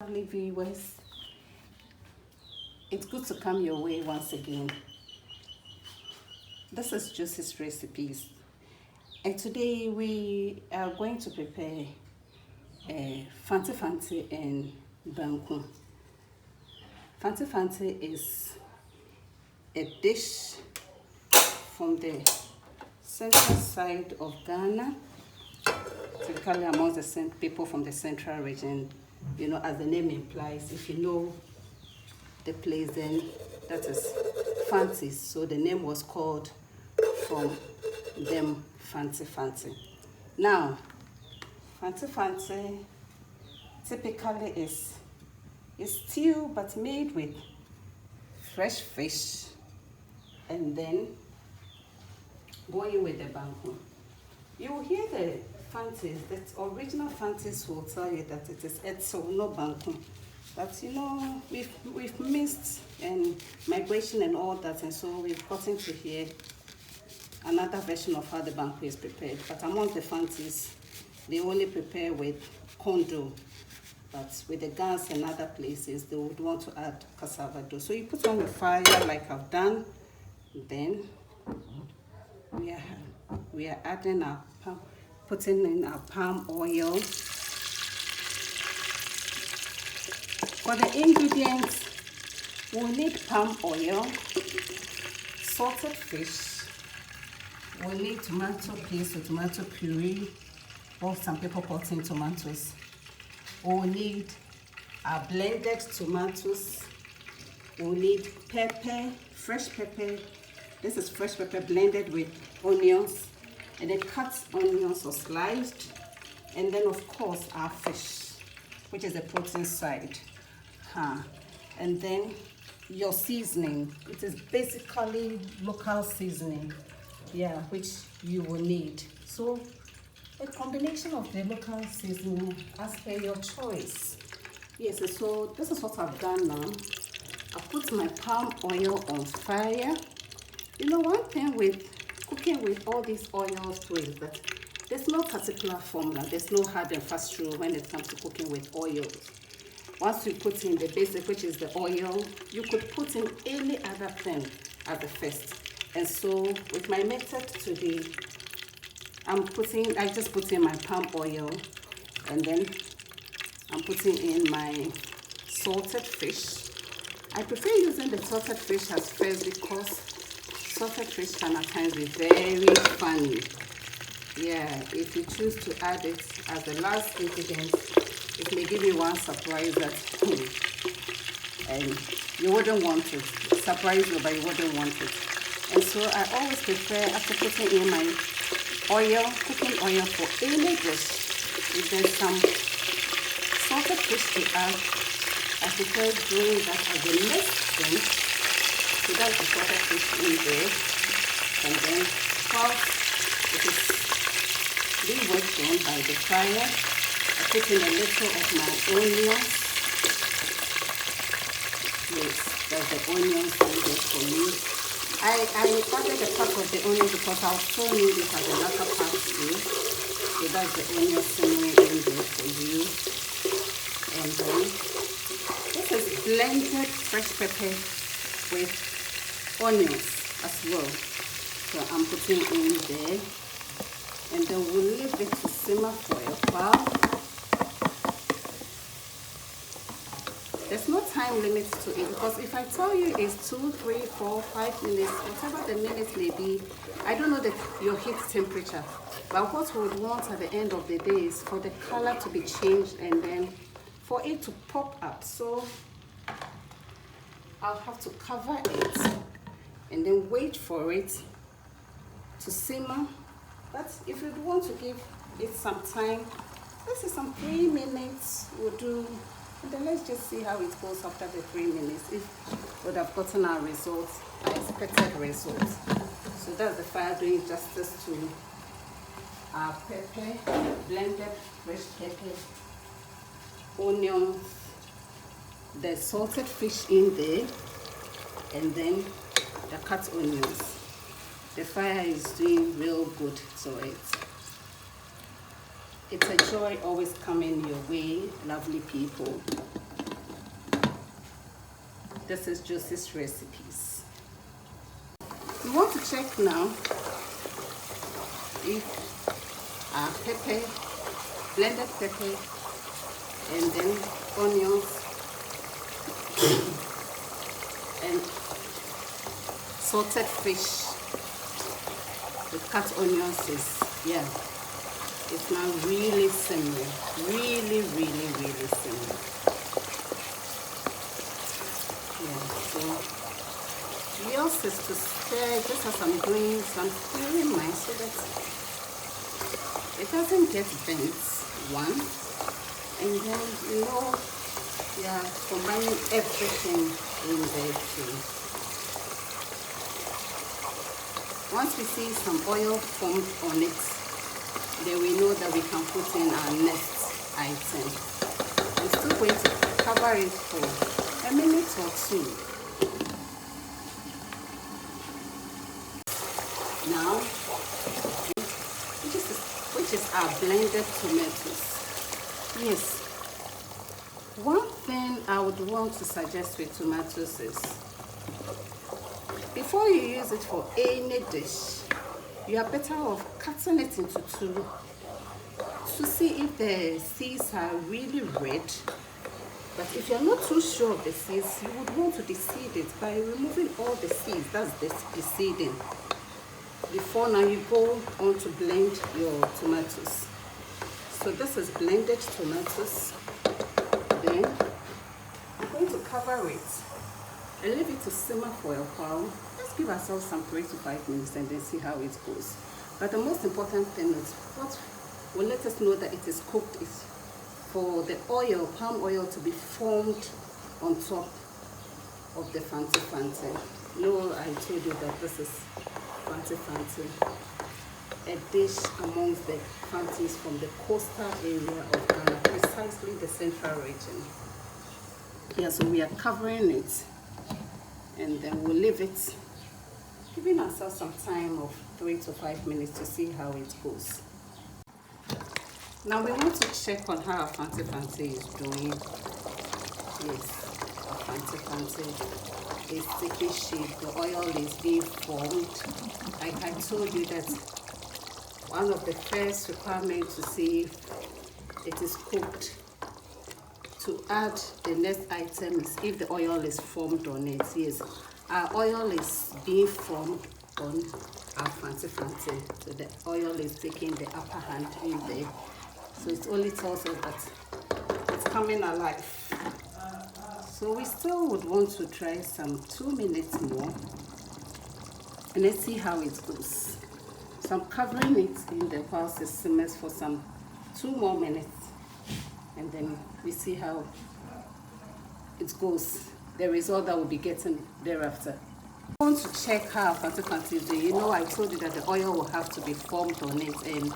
Lovely viewers, it's good to come your way once again. This is Josie's Recipes, and today we are going to prepare Fante Fante and Banku. Fante Fante is a dish from the central side of Ghana, typically amongst the people from the central region. You know, as the name implies, if you know the place, then that is Fantes. So the name was called from them, Fante Fante. Now, Fante Fante typically is a stew but made with fresh fish and then going with the banku. You will hear the Fantes, that original Fantes will tell you that it is etso, no banku. But you know, we've missed and migration and all that, and so we've gotten to hear another version of how the banku is prepared. But among the Fantes, they only prepare with kondo. But with the gas and other places, they would want to add cassava dough. So you put on the fire like I've done. Then we are adding our putting in our palm oil. For the ingredients, we'll need palm oil, salted fish, we'll need tomato paste or tomato puree, or some people put in tomatoes. We'll need our blended tomatoes. We'll need pepper, fresh pepper. This is fresh pepper blended with onions, and then cut onions or sliced, and then of course our fish, which is the protein side. And then your seasoning. It is basically local seasoning, which you will need. So a combination of the local seasoning as per your choice. Yes, so this is what I've done now. I put my palm oil on fire. You know, one thing with cooking with all these oils too is that there's no particular formula. There's no hard and fast rule when it comes to cooking with oils. Once you put in the basic, which is the oil, you could put in any other thing at the first. And so with my method today, I just put in my palm oil, and then I'm putting in my salted fish. I prefer using the salted fish as first because salted fish can at times be very funny. If you choose to add it as the last ingredient, it may give you one surprise that and you wouldn't want it. Surprise you, but you wouldn't want it. And so I always prefer, after putting in my oil, cooking oil for any dish, if there's some salted fish to add, I prefer doing that as the next thing. So that's the salted fish in there. And then while it is being worked on by the fire, I put in a little of my onions. Yes, that's the onions in there for me. I added a part of the onion because I'll still need it as a latter part too. So that's the onion simmering in there for you. And then this is blended fresh pepper with onions as well. So I'm putting in there. And then we'll leave it to simmer for a while. There's no time limit to it, because if I tell you it's 2, 3, 4, 5 minutes, whatever the minutes may be, I don't know your heat temperature. But what we would want at the end of the day is for the color to be changed and then for it to pop up. So I'll have to cover it and then wait for it to simmer. But if you want to give it some time, let's say some 3 minutes will do. And then let's just see how it goes after the 3 minutes. If we would have gotten our results, our expected results. So that's the fire doing justice to our pepper, blended fresh pepper, onions, the salted fish in there, and then the cut onions. The fire is doing real good to it. It's a joy always coming your way, lovely people. This is Josie's recipes. We want to check now if our pepper, blended pepper, and then onions and salted fish with cut onions is, yeah, it's now really similar, really similar. Yeah, so yours is to stir just as I'm doing, so I'm stirring mine so that it doesn't get bent, one, and then yeah, combining everything in there too. Once we see some oil formed on it, then we know that we can put in our next item. I'm still going to cover it for a minute or two. Now, which is our blended tomatoes. Yes. One thing I would want to suggest with tomatoes is, before you use it for any dish, you are better off cutting it into two to see if the seeds are really red. But if you're not too sure of the seeds, you would want to deseed it by removing all the seeds. That's the deseeding. Before now you go on to blend your tomatoes. So this is blended tomatoes. Then I'm going to cover it and leave it to simmer for a while. Let's give ourselves some 3 to 5 minutes and then see how it goes. But the most important thing is what will let us know that it is cooked is for the oil, palm oil, to be formed on top of the Fante Fante. No, I told you that this is Fante Fante, a dish amongst the Fantes from the coastal area of Ghana, precisely the central region. Yeah, so we are covering it and then we'll leave it, giving ourselves some time of 3 to 5 minutes to see how it goes. Now we want to check on how our Fante Fante is doing. Yes, our Fante Fante is taking shape, the oil is being formed. Like I told you that one of the first requirements to see if it is cooked to add the next item is if the oil is formed on it. Yes, our oil is being formed on our Fante Fante. So the oil is taking the upper hand in there. So it only tells us that it's coming alive. So we still would want to try some 2 minutes more. And let's see how it goes. So I'm covering it in the whilst it simmers for some 2 more minutes. And then we see how it goes. The result that we'll be getting thereafter. I want to check how Fante Fante is doing. I told you that the oil will have to be formed on it, and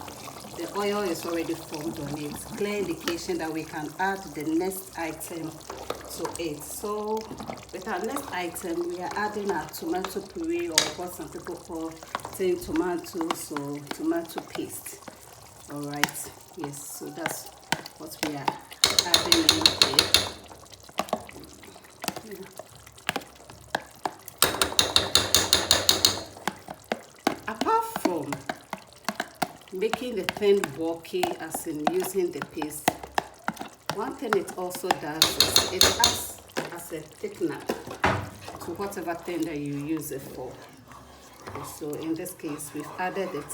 the oil is already formed on it. Clear indication that we can add the next item to it. So with our next item, we are adding our tomato puree, or what some people call tin tomatoes or tomato paste. All right, yes, so that's what we are adding in here. Apart from making the thing bulky, as in using the paste, one thing it also does is it acts as a thickener to whatever thing that you use it for. So in this case, we've added it,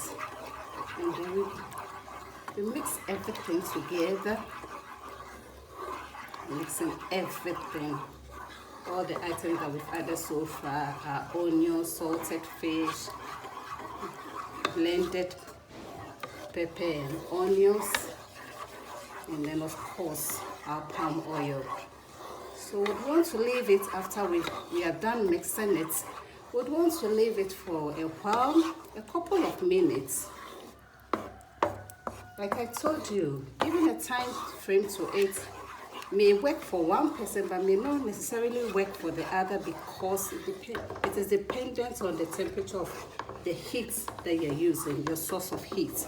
and then we mix everything together, mixing everything, all the items that we've added so far, our onion, salted fish, blended pepper and onions, and then of course our palm oil. So we want to leave it after we are done mixing it. We'd want to leave it for a while, a couple of minutes. Like I told you, giving a time frame to it may work for one person but may not necessarily work for the other, because it is dependent on the temperature of the heat that you're using, your source of heat.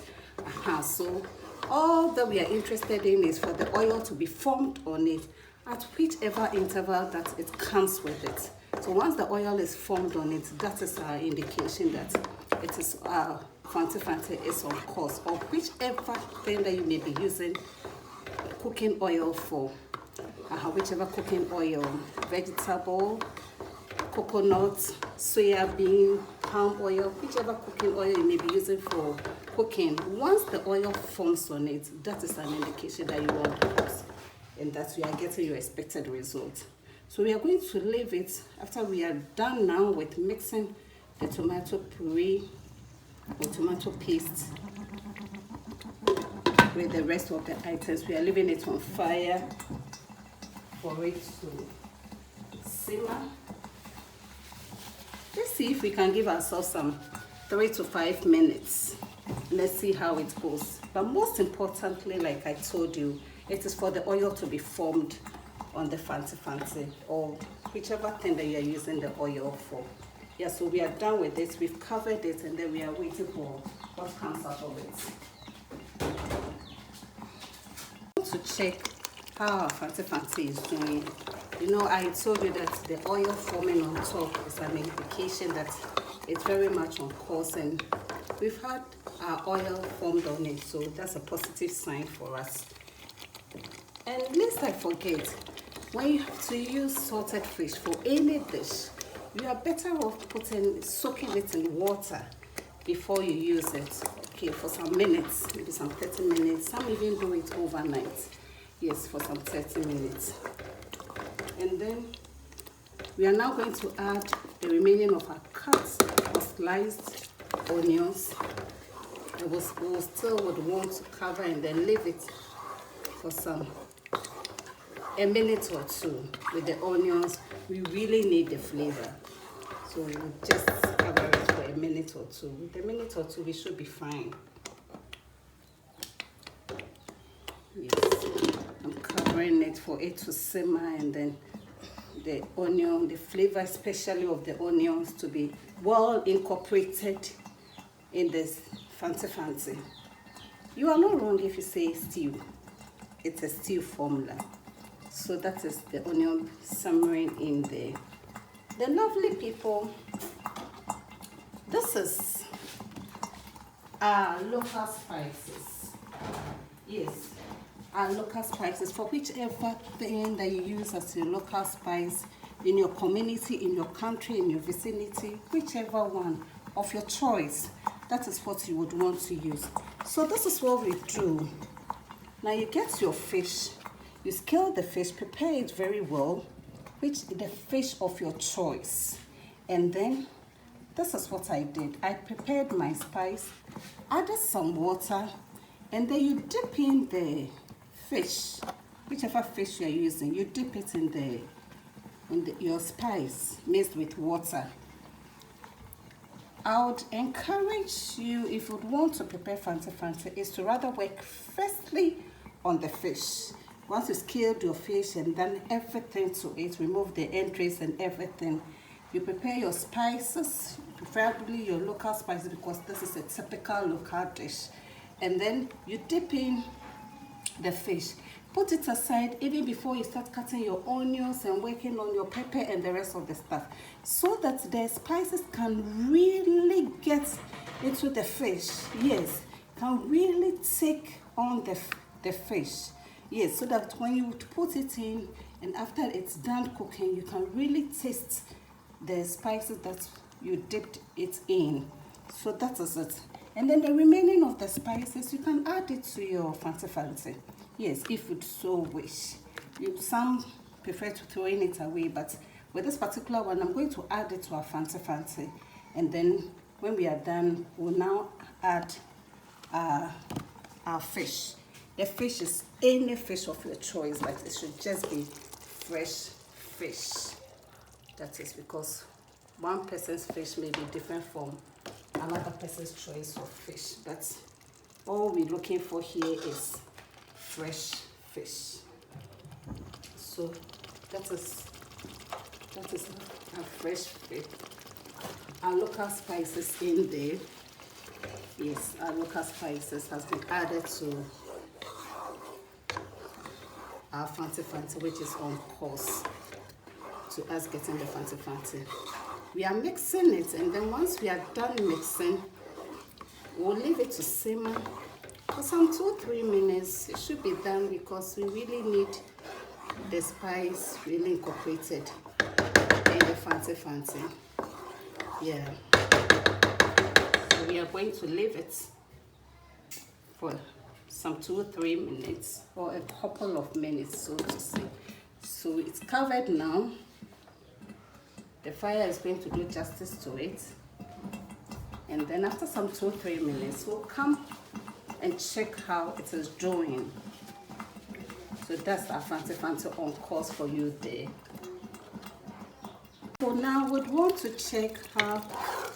So all that we are interested in is for the oil to be formed on it at whichever interval that it comes with it. So once the oil is formed on it, that is our indication that it is Fante Fante is on course, or whichever thing that you may be using cooking oil for, whichever cooking oil, vegetable, coconut, soya bean, palm oil, whichever cooking oil you may be using for cooking. Once the oil forms on it, that is an indication that you want to cook and that you are getting your expected result. So we are going to leave it after we are done now with mixing the tomato puree or tomato paste with the rest of the items. We are leaving it on fire for it to simmer. Let's see if we can give ourselves some 3 to 5 minutes. Let's see how it goes. But most importantly, like I told you, it is for the oil to be formed on the Fante Fante or whichever thing that you are using the oil for. Yeah, so we are done with this. We've covered it and then we are waiting for what comes out of it. To check how our Fante Fante is doing. You know, I told you that the oil forming on top is an indication that it's very much on course, and we've had our oil formed on it, so that's a positive sign for us. And lest I forget, when you have to use salted fish for any dish, you are better off soaking it in water before you use it. Okay, for some minutes, maybe some 30 minutes. Some even do it overnight. Yes, for some 30 minutes. And then we are now going to add the remaining of our cut or sliced onions. We still would want to cover and then leave it for a minute or two with the onions. We really need the flavor, so we will just cover it for a minute or two. With a minute or two, we should be fine. Yes, I'm covering it for it to simmer, and then the onion, the flavor especially of the onions, to be well incorporated in this Fante Fante. You are not wrong if you say stew. It's a stew formula. So that is the onion simmering in there. The lovely people, this is our local spices. Yes, our local spices, for whichever thing that you use as your local spice in your community, in your country, in your vicinity, whichever one of your choice, that is what you would want to use. So this is what we do. Now you get your fish, you scale the fish, prepare it very well, the fish of your choice. And then this is what I did. I prepared my spice, added some water, and then you dip in the fish, whichever fish you're using, you dip it in your spice mixed with water. I would encourage you, if you would want to prepare Fante Fante, is to rather work firstly on the fish. Once you scaled your fish and done everything to it, remove the entrails and everything, you prepare your spices, preferably your local spices, because this is a typical local dish. And then you dip in the fish. Put it aside even before you start cutting your onions and working on your pepper and the rest of the stuff, so that the spices can really get into the fish. Yes, can really take on the fish. Yes, so that when you put it in and after it's done cooking, you can really taste the spices that you dipped it in. So that is it. And then the remaining of the spices, you can add it to your Fante Fante. Yes, if you so wish. Some prefer to throwing it away, but with this particular one, I'm going to add it to our Fante Fante. And then when we are done, we'll now add our fish. The fish is any fish of your choice, but it should just be fresh fish. That is because one person's fish may be different from another person's choice of fish. But all we're looking for here is fresh fish. So that is our fresh fish. Our local spices in there. Yes, our local spices has been added to our Fante Fante, which is on course to us getting the Fante Fante. We are mixing it, and then once we are done mixing, we'll leave it to simmer for some 2-3 minutes. It should be done because we really need the spice really incorporated in the Fante Fante. Yeah. So we are going to leave it for some 2-3 minutes or a couple of minutes, so to say. So it's covered now. The fire is going to do justice to it. And then after some 2-3 minutes, we'll come and check how it is doing. So that's our Fante Fante on course for you there. So now we'd want to check how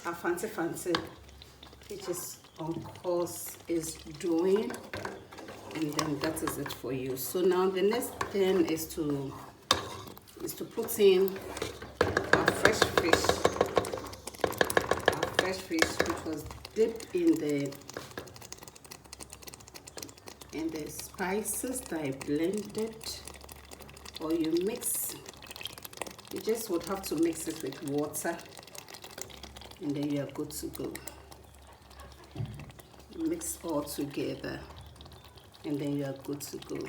our Fante Fante, which is on course, is doing, and then that is it for you. So now the next thing is to put in our fresh fish, which was dipped in the spices that I blended, or you mix. You just would have to mix it with water, and then you are good to go. Mix all together, and then you are good to go.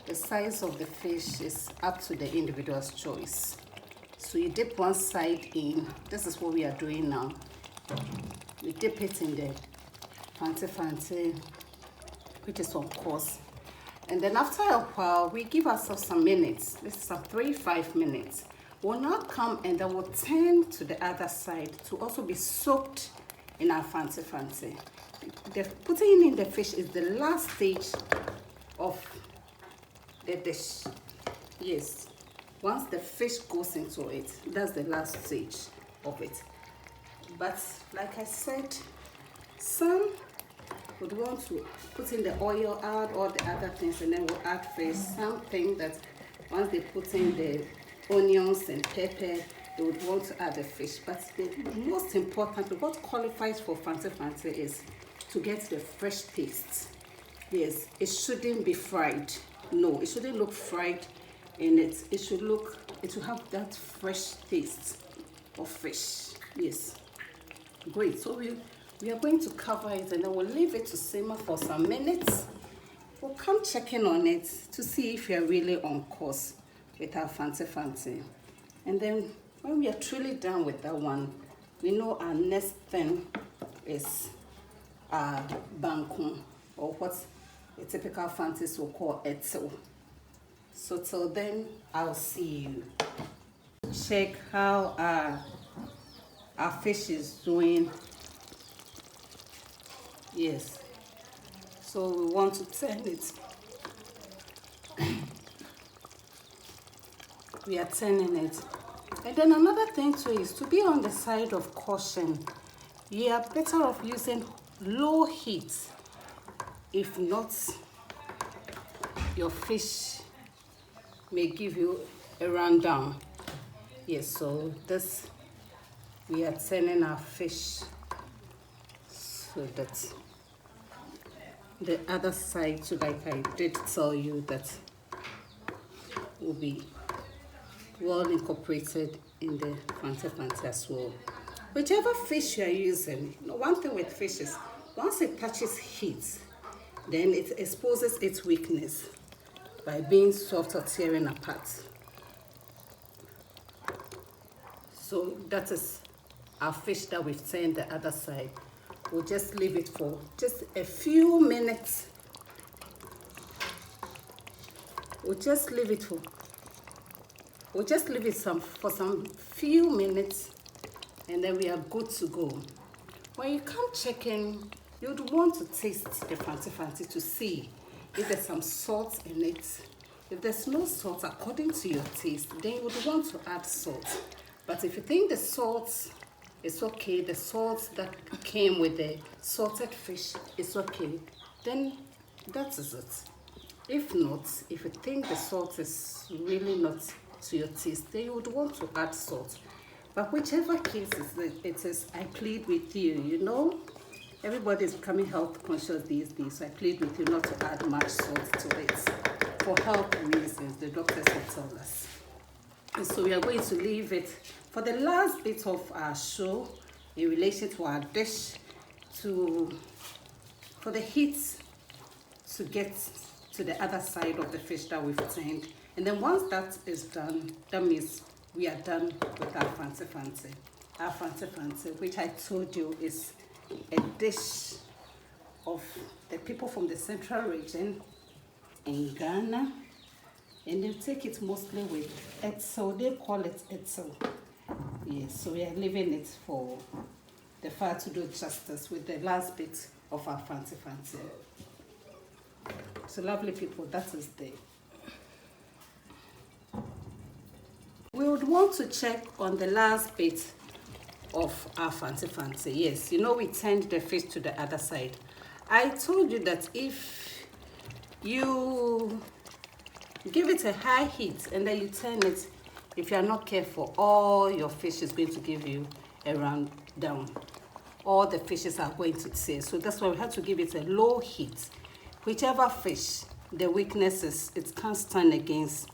The size of the fish is up to the individual's choice. So you dip one side in. This is what we are doing now. We dip it in the Fante Fante, which is on course. And then after a while, we give ourselves some minutes. This is some 3-5 minutes. We'll now come and then we'll turn to the other side to also be soaked in our Fante Fante. The putting in the fish is the last stage of the dish. Yes, once the fish goes into it, that's the last stage of it. But like I said, some would want to put in the oil, add all the other things, and then we'll add fish. Some think that once they put in the onions and pepper, they would want to add the fish. But the most important, what qualifies for Fante Fante is to get the fresh taste. Yes, it shouldn't be fried. No, it shouldn't look fried in it. It should have that fresh taste of fish. Yes, great. So we are going to cover it, and then we'll leave it to simmer for some minutes. We'll come checking on it to see if we are really on course with our Fante Fante. And then when we are truly done with that one, we know our next thing is Banku, or what a typical Fantes will call etzel. So till then, I'll see you. Check how our fish is doing. Yes, so we want to turn it. We are turning it. And then another thing too is to be on the side of caution. You are better off using low heat. If not, your fish may give you a rundown. Yes, so this, we are turning our fish so that the other side, so like I did tell you, that will be well incorporated in the Fante Fante as well. Whichever fish you are using, one thing with fish is once it touches heat, then it exposes its weakness by being soft or tearing apart. So that is our fish that we've turned the other side. We'll just leave it for just a few minutes. We'll just leave it for some few minutes, and then we are good to go. When you come checking, you'd want to taste the Fante Fante to see if there's some salt in it. If there's no salt according to your taste, then you would want to add salt. But if you think the salt is okay, the salt that came with the salted fish is okay, then that is it. If not, if you think the salt is really not to your taste, then you would want to add salt. But whichever case it is, I plead with you, everybody is becoming health conscious these days, so I plead with you not to add much salt to it for health reasons, the doctors have told us. And so we are going to leave it for the last bit of our show in relation to our dish, for the heat to get to the other side of the fish that we've turned. And then once that is done, that means we are done with our Fante Fante. Our Fante Fante, which I told you is a dish of the people from the central region in Ghana. And they take it mostly with etzel. They call it etzel. Yes, so we are leaving it for the fire to do justice with the last bit of our Fante Fante. So lovely people, that is there. We would want to check on the last bit of our Fante Fante. Yes, you know we turned the fish to the other side. I told you that if you give it a high heat and then you turn it, if you are not careful, all your fish is going to give you a round down. All the fishes are going to tear. So that's why we have to give it a low heat. Whichever fish, the weakness is, it can't stand against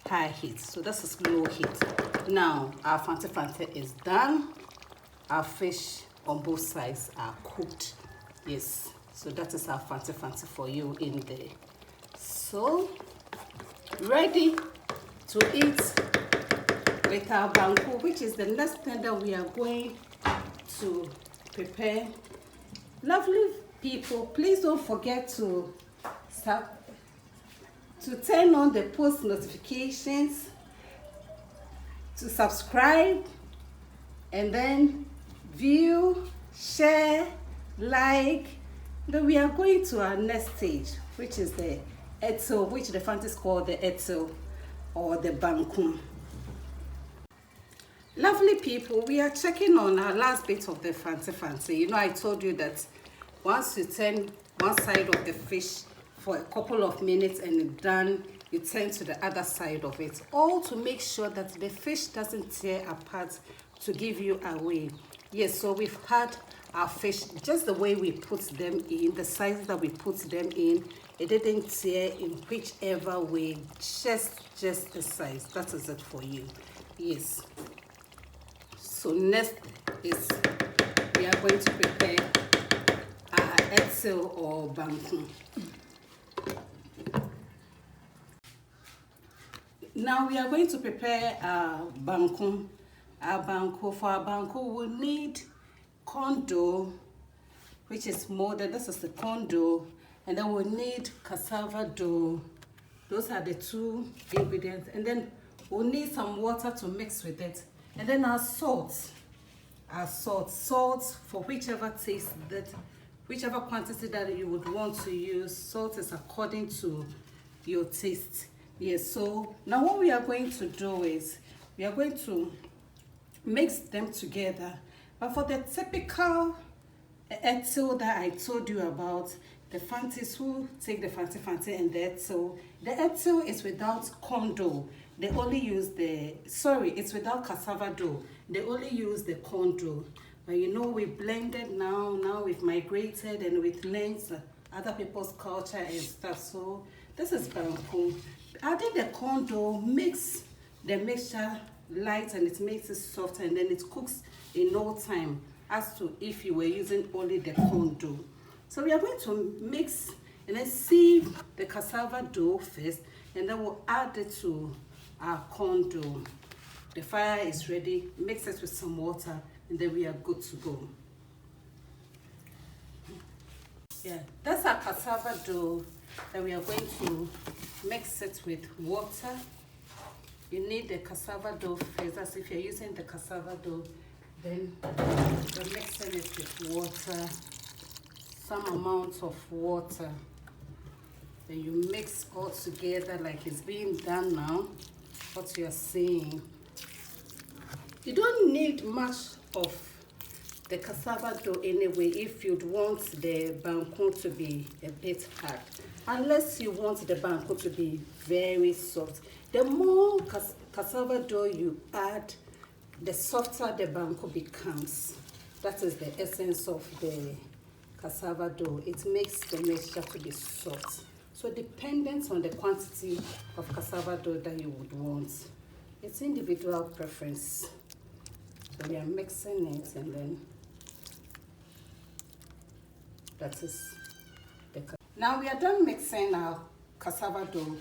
high heat. So that's a low heat. Now, our Fante Fante is done. Our fish on both sides are cooked. Yes, so that is our Fante Fante for you in there. So, ready to eat with our Banku, which is the next thing that we are going to prepare. Lovely people, please don't forget to turn on the post notifications, to subscribe, and then view, share, like. Then we are going to our next stage, which is the etzel, which the Fantes call the etzel or the Banku. Lovely people, we are checking on our last bit of the Fante Fante. You know, I told you that once you turn one side of the fish for a couple of minutes and it's done, you turn to the other side of it, all to make sure that the fish doesn't tear apart to give you away. Yes, so we've had our fish just the way we put them in, the size that we put them in. It didn't tear in whichever way, just the size. That is it for you. Yes. So next is we are going to prepare our etzel or Banku. Now we are going to prepare our Banku. Our Banku, for our Banku, we need corn dough, which is molded. This is the corn dough. And then we need cassava dough. Those are the two ingredients. And then we'll need some water to mix with it. And then our salt for whichever taste that, whichever quantity that you would want to use. Salt is according to your taste. Yes, so now what we are going to do is we are going to mix them together. But for the typical etzel that I told you about, the Fantes who take the Fante Fante and the etzel is without corn dough. They only use it's without cassava dough. They only use the corn dough. But you know, we blended now we've migrated and we've learned other people's culture and stuff. So this is Banku. Adding the corn dough makes the mixture light and it makes it soft, and then it cooks in no time as to if you were using only the corn dough. So we are going to mix and then sieve the cassava dough first, and then we'll add it to our corn dough. The fire is ready. Mix it with some water, and then we are good to go. Yeah, that's our cassava dough, and we are going to mix it with water. You need the cassava dough first. As if you're using the cassava dough, then you're mixing it with water, some amount of water. Then you mix all together like it's being done now, what you're seeing. You don't need much of the cassava dough anyway if you'd want the Banku to be a bit hard, unless you want the Banku to be very soft. The more cassava dough you add, the softer the Banku becomes. That is the essence of the cassava dough, it makes the mixture to be soft. So dependent on the quantity of cassava dough that you would want, it's individual preference. So we are mixing it, and then that is the. Now we are done mixing our cassava dough,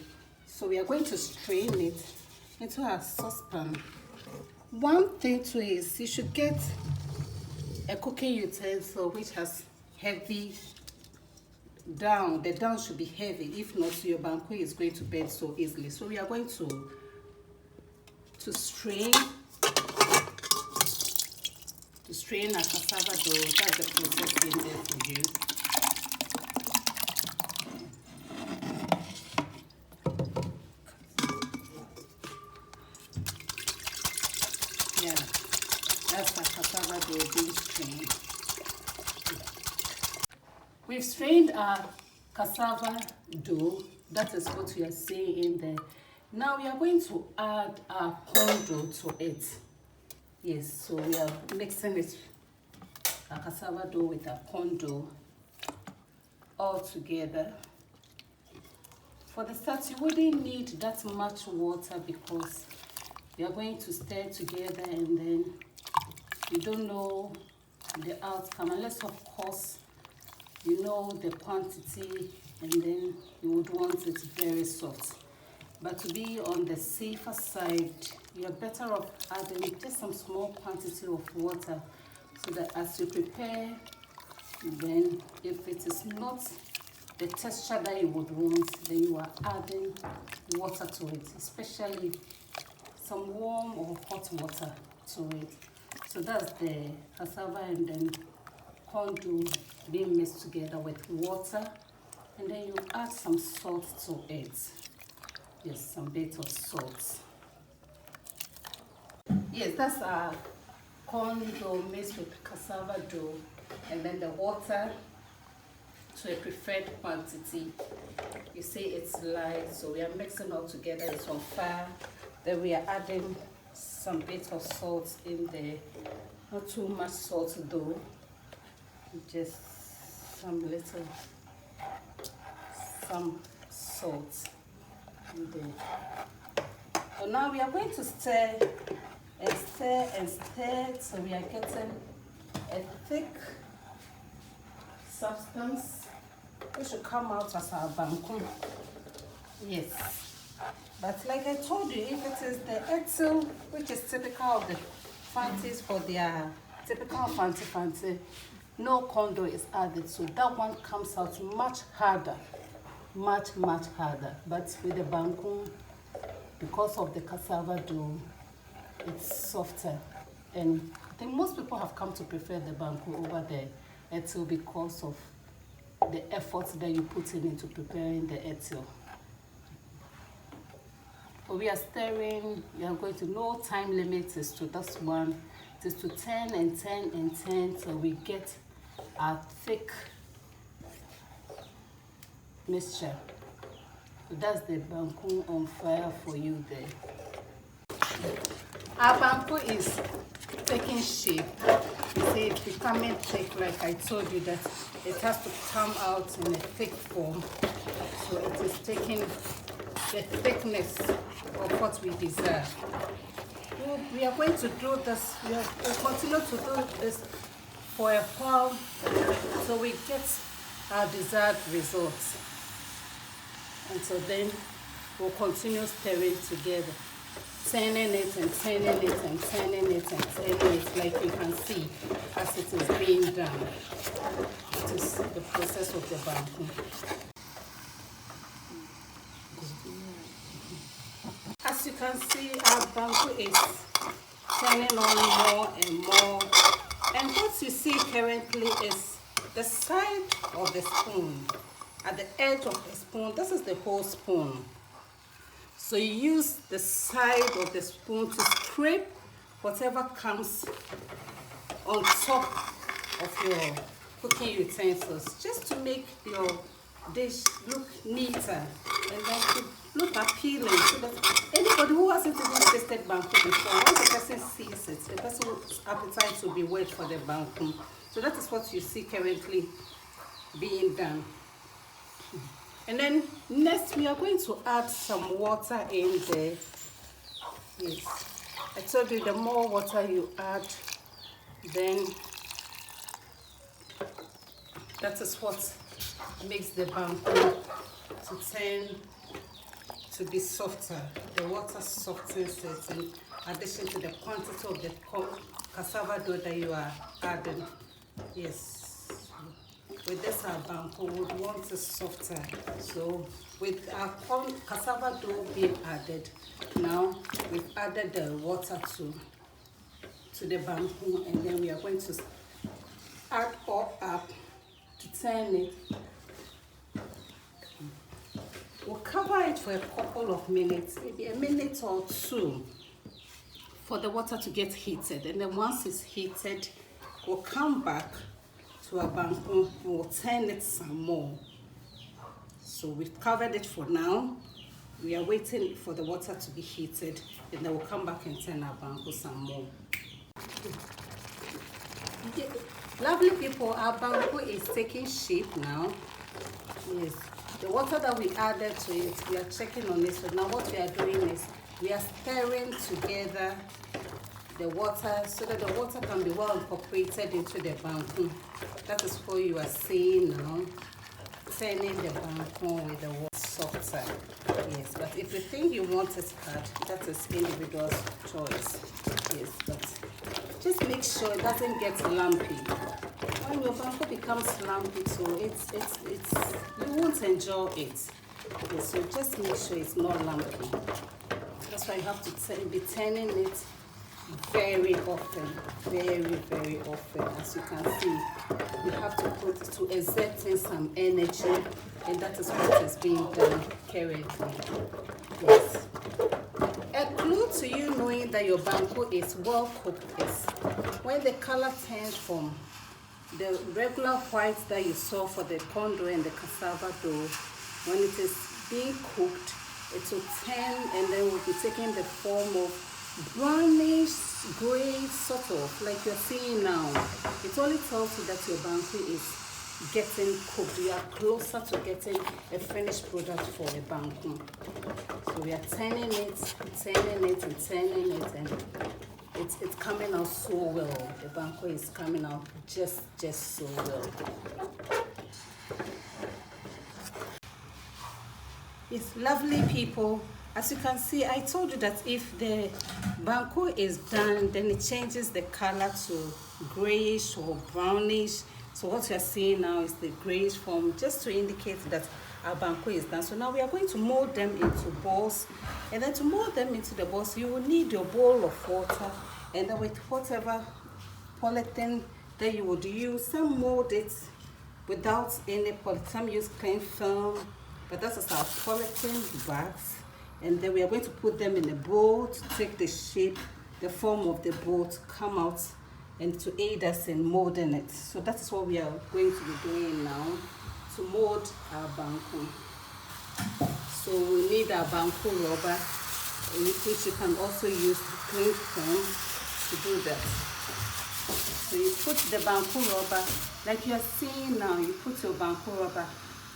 so we are going to strain it into a saucepan. One thing too is you should get a cooking utensil which has heavy down. The down should be heavy, if not your banku is going to bend so easily. So we are going to strain our cassava dough. That's the process in there for you. Yeah, that's our cassava dough being strained. We've strained our cassava dough. That is what we are seeing in there. Now we are going to add our corn dough to it. Yes, so we are mixing it, our cassava dough with our corn dough all together. For the start, you wouldn't need that much water because we are going to stir together, and then you don't know the outcome unless, of course, you know the quantity, and then you would want it very soft. But to be on the safer side, you're better off adding just some small quantity of water, so that as you prepare, then if it is not the texture that you would want, then you are adding water to it, especially some warm or hot water to it. So that's the cassava and then corn dough being mixed together with water, and then you add some salt to it. Yes, some bit of salt. Yes, that's our corn dough mixed with cassava dough, and then the water to a preferred quantity. You see it's light, so we are mixing all together. It's on fire. Then we are adding some bit of salt in there. Not too much salt though, just some salt in there. So now we are going to stir and stir and stir, so we are getting a thick substance which should come out as our banku. Yes, but like I told you, if it is the ethyl, which is typical of the Fantes for their typical Fante Fante, no corn dough is added, so that one comes out much harder, much harder. But with the banku, because of the cassava dough, it's softer, and I think most people have come to prefer the banku over the ethyl because of the effort that you put into preparing the ethyl. So we are stirring. We are going to, no time limit is to this one. It is to turn and turn and turn, so we get a thick mixture. So that's the banku on fire for you there. Our banku is taking shape. You see it's becoming thick, like I told you that it has to come out in a thick form. So it is taking the thickness of what we desire. We are going to do this, we'll continue to do this for a while so we get our desired results. And so then we'll continue stirring together, turning it and turning it and turning it and turning it, like you can see as it is being done. It is the process of the banku. As you can see, our banku is turning on more and more. And what you see currently is the side of the spoon. At the edge of the spoon, this is the whole spoon. So you use the side of the spoon to scrape whatever comes on top of your cooking utensils, just to make your dish look neater and then to look appealing, so that anybody who hasn't even tasted banku before, once the person sees it, the person's appetite will be whet for the banku. So that is what you see currently being done. And then next we are going to add some water in there. Yes, I told you the more water you add, then that is what makes the banku to turn to be softer. The water softens it in addition to the quantity of the cassava dough that you are adding. Yes, with this our banku we would want it softer. So with our cassava dough being added, now we've added the water to the banku, and then we are going to add all up to turn it. We'll cover it for a couple of minutes, maybe a minute or two, for the water to get heated. And then once it's heated, we'll come back to our banku and we'll turn it some more. So we've covered it for now. We are waiting for the water to be heated, and then we'll come back and turn our banku some more. Lovely people, our banku is taking shape now. Yes, the water that we added to it, we are checking on this. So now what we are doing is we are stirring together the water so that the water can be well incorporated into the banku. That is what you are seeing now, turning the banku with the water softer. Yes, but if you think you want it hard, that is individual's choice. Yes, but just make sure it doesn't get lumpy. When your banku becomes lumpy too, you won't enjoy it. Okay, so just make sure it's not lumpy. That's why you have to be turning it very often, very often. As you can see, you have to put to exerting some energy, and that is what is being done currently. Yes. A clue to you knowing that your banku is well cooked is when the color turns from the regular white that you saw for the corn dough and the cassava dough. When it is being cooked, it will turn and then will be taking the form of brownish gray, sort of like you're seeing now. It only tells you that your banku is getting cooked. You are closer to getting a finished product for a banku. So we are turning it, and it's coming out so well. The banku is coming out just so well. It's lovely people. As you can see, I told you that if the banku is done, then it changes the color to grayish or brownish. So what you're seeing now is the grayish form, just to indicate that our banku is done. So now we are going to mold them into balls, and then to mold them into the balls, you will need your bowl of water, and then with whatever polythene that you would use. Some mold it without any polythene, some use cling film, but that is our polythene bags. And then we are going to put them in a bowl to take the shape, the form of the bowl to come out and to aid us in molding it. So that is what we are going to be doing now to mold our banku. So we need our banku rubber, which you can also use cling film to do that. So you put the banku rubber, like you are seeing now, you put your banku rubber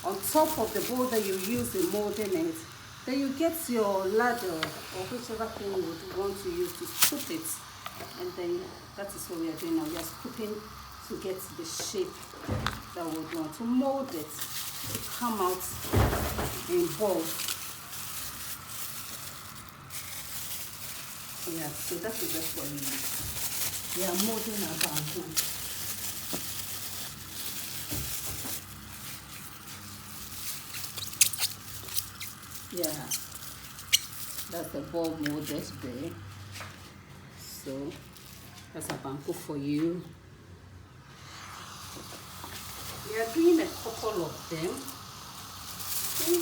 on top of the bowl that you use in molding it. Then you get your ladle or whichever thing you would want to use to scoop it. And then that is what we are doing now. We are scooping to get the shape that we want to mold it to come out in balls. Yeah, so that is just what we are molding our banku. Yeah, that's the ball molded there. So that's a banku for you. We are doing a couple of them. Okay.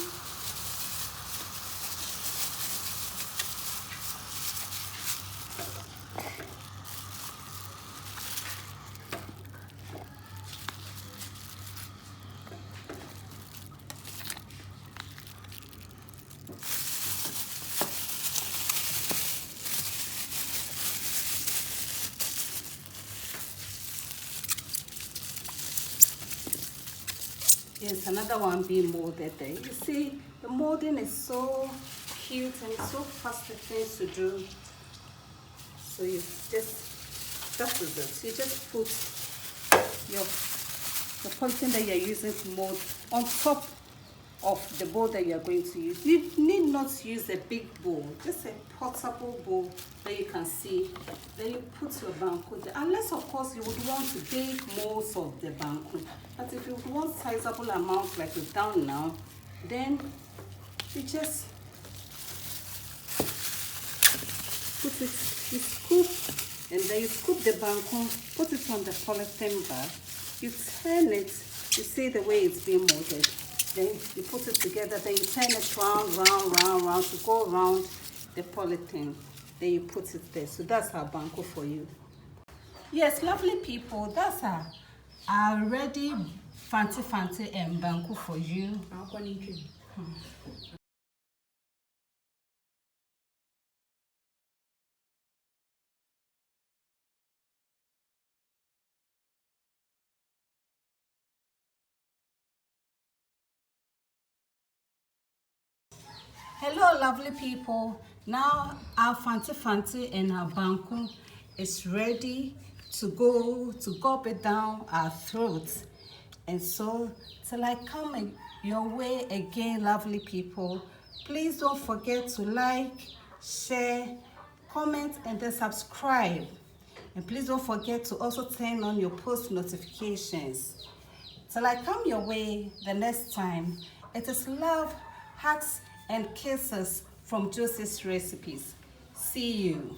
Yes, another one being molded there. You see, the molding is so cute and so fast things to do. So you just, that is it. You just put the polythene that you're using to mold on top of the bowl that you're going to use. You need not use a big bowl, just a portable bowl that you can see. Then you put your banku there, unless of course you would want to bake most of the banku. But if you want sizable amount like we've done now, then you just put it, you scoop, and then you scoop the banku, put it on the polythene bag, you turn it, you see the way it's being molded. Then you put it together, then you turn it round to go around the polythene. Then you put it there. So that's our banku for you. Yes, lovely people, that's our ready Fante Fante and banku for you. Hello lovely people, now our Fante Fante and our banku is ready to go to gulp it down our throats. And so till I come your way again, lovely people, please don't forget to like, share, comment and then subscribe. And please don't forget to also turn on your post notifications. Till I come your way the next time, it is love, hugs, and kisses from Josie's Recipes. See you.